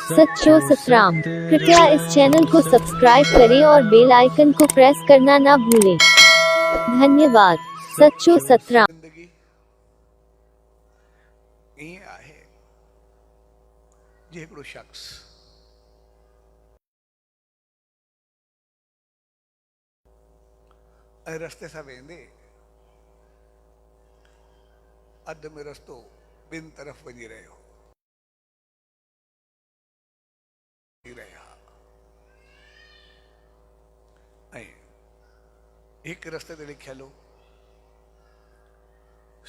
सच्चो सतराम। कृपया इस चैनल को सब्सक्राइब करें और बेल आइकन को प्रेस करना ना भूलें। धन्यवाद। सच्चो सतराम। जिंदगी ईअं आहे जे हिकिड़ो शख़्स ऐं रस्ते सां वेंदे अधु में रस्तो ॿिनि तरफ़ वञी रहिया ऐं हिकु रस्ते ते लिखियलु हो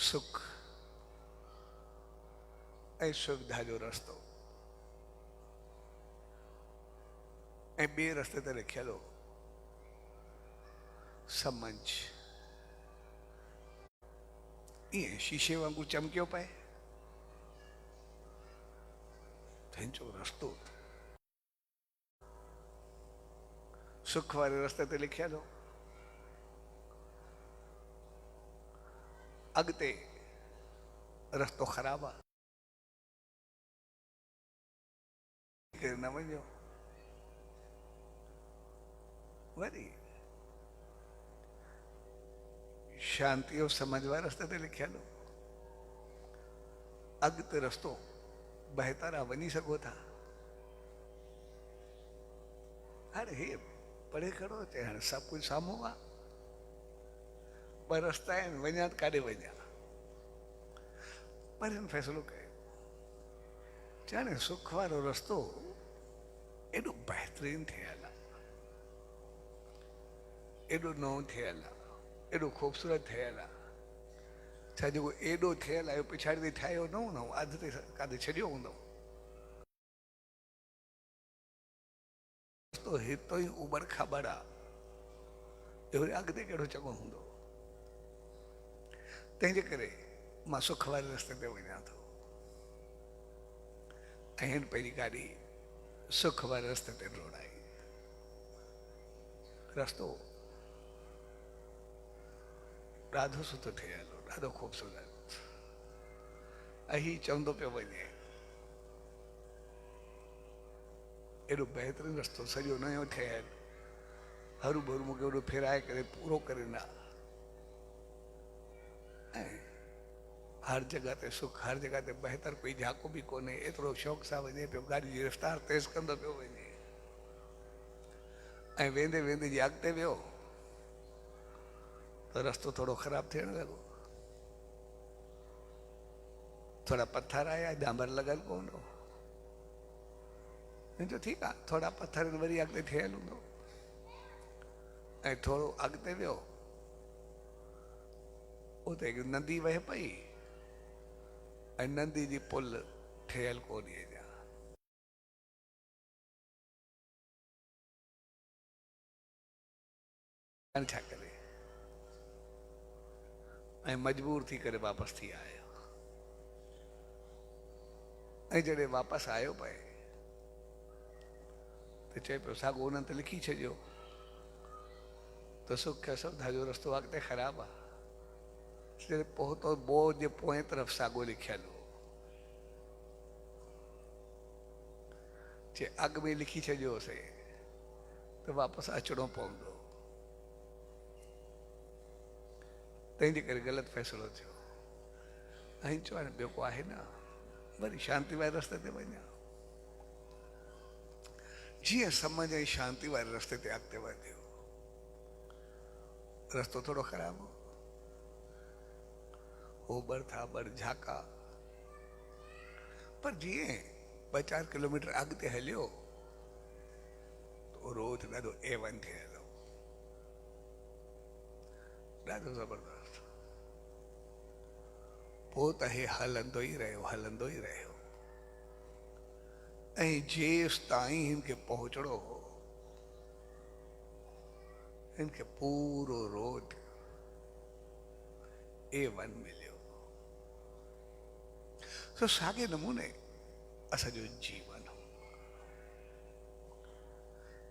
सुख ऐं सुविधा जो रस्तो ऐं ॿिए रस्ते ते लिखियलु हो समझ। ईअं शीशे वांगुरु चमकियो पए तंहिंजो रस्तो सुख वारे रस्ते ते लिखियलु हो अॻिते रस्तो ख़राबु आहे केरु न वञो। वरी शांति और समझ वारे रस्ते ते लिखियलु हो अॻिते रस्तो बहितर आहे वञी सघो था। हाणे हे पढ़े खड़ो चए हाणे सभु कुझु साम्हूं आहे ॿ रस्ता आहिनि वञा त काॾे वञा पर हिन फ़ैसिलो कयो हाणे सुख वारो रस्तो एॾो बहितरीनु थियल आहे एॾो नओं थियल आहे एॾो ख़ूबसूरत थियल आहे छा जेको एॾो थियल आहे पिछाड़ी ते ठाहियो न हूंदो अधु ते काथे छॾियो हूंदो रस्तो हितो ई उबड़ खाबड़ आहे वरी अॻिते कहिड़ो चङो हूंदो तंहिंजे करे मां सुख वारे रस्ते ते वञा थो ऐं हिन पंहिंजी गाॾी सुख वारे रस्ते ते दौड़ाई रस्तो ॾाढो सुठो ठहियल हो ॾाढो ख़ूबसूरत ऐं हीउ चवंदो पियो वञे एॾो बहितरीनु रस्तो सॼो नयो ठहियल हरू भरू मूंखे ओॾो फेराए करे पूरो करे न ऐं हर जॻह ते सुख हर जॻह ते बहितर कोई झाको बि कोन्हे एतिरो शौक़ सां वञे पियो गाॾी जी रफ़्तार तेज़ कंदो पियो वञे ऐं वेंदे वेंदे जे अॻिते वियो त रस्तो थोरो ख़राबु थियणु लॻो थोरा पथर आया डांबर लॻल कोन हो मुंहिंजो ठीकु आहे थोरा पथर वरी अॻिते थियल हूंदो ऐं थोरो अॻिते वियो उते हिकु नदी वहे पई ऐं नदी जी पुल ठहियल कोन्हे अञा छा करे ऐं मजबूर थी करे वापसि थी आयो ऐं जॾहिं वापसि आयो पए त चए पियो साॻियो उन्हनि ते लिखी छॾियो त सुख सुविधा जो रस्तो अॻिते ख़राबु आहे पहुतो बोर्ड जे पोएं तरफ़ साॻियो लिखियलु हो जे अॻु में लिखी छॾियोसीं त वापसि अचिणो पवंदो तंहिंजे करे ग़लति फ़ैसिलो थियो ऐं चयो हाणे ॿियो को आहे न वरी शांति वारे रस्ते ते वञा जीअं समझ ऐं शांति वारे रस्ते ते अॻिते वधियो रस्तो थोरो ख़राबु हो ॿड़ था ॿड़ झाका पर जीअं 2-4 किलोमीटर अॻिते हलियो त रोड ॾाढो A1 थियल हो ॾाढो ज़बरदस्त पोइ त हे हलंदो ई रहियो ऐं जेसि ताईं हिन खे पहुचणो हो हिन खे पूरो रोड A1 मिलियो सो साॻे नमूने असांजो जीवन हो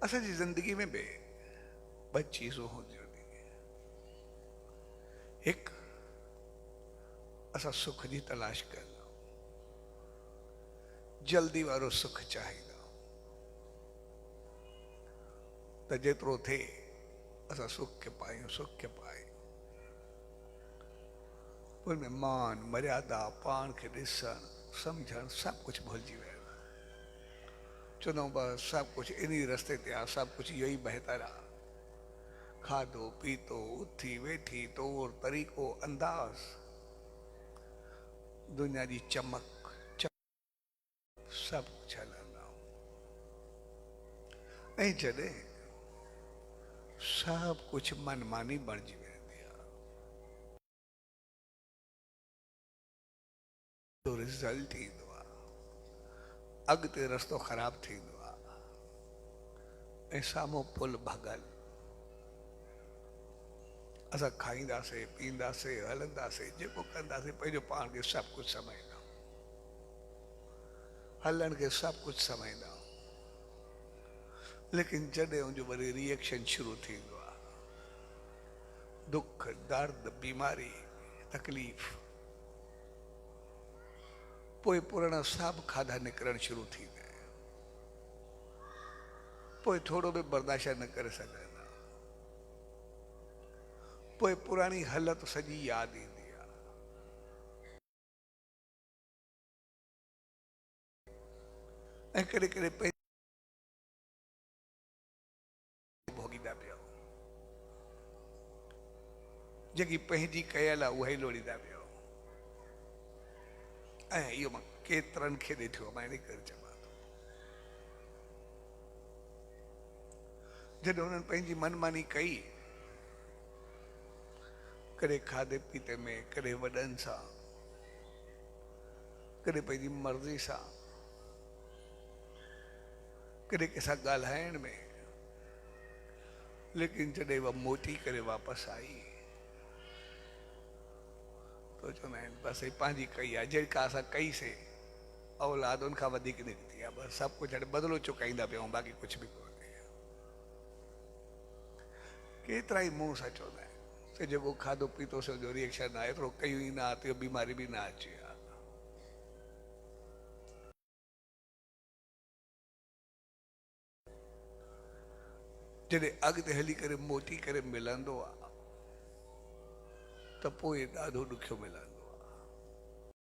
असांजी ज़िंदगी में बि 2 चीज़ूं हूंदियूं हिकु असां सुख जी तलाश कंदा जल्दी वारो सुख चाहींदा त जेतिरो थिए असां सुख खे पायूं, सुख खे पायूं। उनमें मान मर्यादा पाण खे ॾिसण सम्झण सभु कुझु भुलिजी वियो। चवंदा बस सभु कुझु इन्ही रस्ते ते आहे, सभु कुझु इहो ई बहितर आहे। खाधो पीतो उथी वेठी तौर तरीक़ो अंदाज़ दुनिया जी चमक सभु कुझु हलंदा। ऐं जॾहिं सभु कुझु मनमानी बणिजी वेंदी आहे तो रिज़ल्ट ईंदो आहे, अॻिते रस्तो ख़राबु थींदो आहे ऐं साम्हूं पुल भॻल। असां खाईंदासीं पीअंदासीं हलंदासीं जेको कंदासीं पंहिंजो पाण खे सभु कुझु सम्झंदा, हलण खे सभु कुझु सम्झंदा, लेकिन जॾहिं उनजो वरी रिएक्शन शुरू थींदो आहे, दुख दर्द बीमारी तकलीफ़, पोइ पुराणा सभु खाधा निकिरणु शुरू थींदा आहिनि। पोइ थोरो बि बर्दाश्त न करे सघंदा, पोइ पुराणी हालत सॼी यादि ईंदी आहे। ऐं कॾहिं कॾहिं भोगींदा पिया, जेकी पंहिंजी कयल आहे उहा ई लोड़ींदा पिया। ऐं इहो मां केतिरनि खे ॾिठो आहे, मां इन करे चवां थो, जॾहिं हुननि पंहिंजी मनमानी कई, कॾहिं खाधे पीते में, कॾहिं वॾनि सां, कॾहिं पंहिंजी मर्ज़ी सां, कॾहिं कंहिंसां ॻाल्हाइण में, लेकिन जॾहिं उहा मोटी करे वापसि आई तो चवंदा आहिनि बसि ही पंहिंजी कई आहे, जेका असां कईसीं औलाद उनखां वधीक निकिती आहे, बसि सभु कुझु हाणे बदिलो चुकाईंदा पिया आहियूं, बाक़ी कुझु बि कोन्हे। केतिरा ई मुंहुं सां चवंदा आहिनि से जेको खाधो पीतोसीं जो रिएक्शन आहे, एतिरो कयूं ई न आहे, बीमारी बि न अचे आहे। जॾहिं अॻिते हली करे मोटी करे मिलंदो आहे त पोइ ॾाढो ॾुखियो मिलंदो।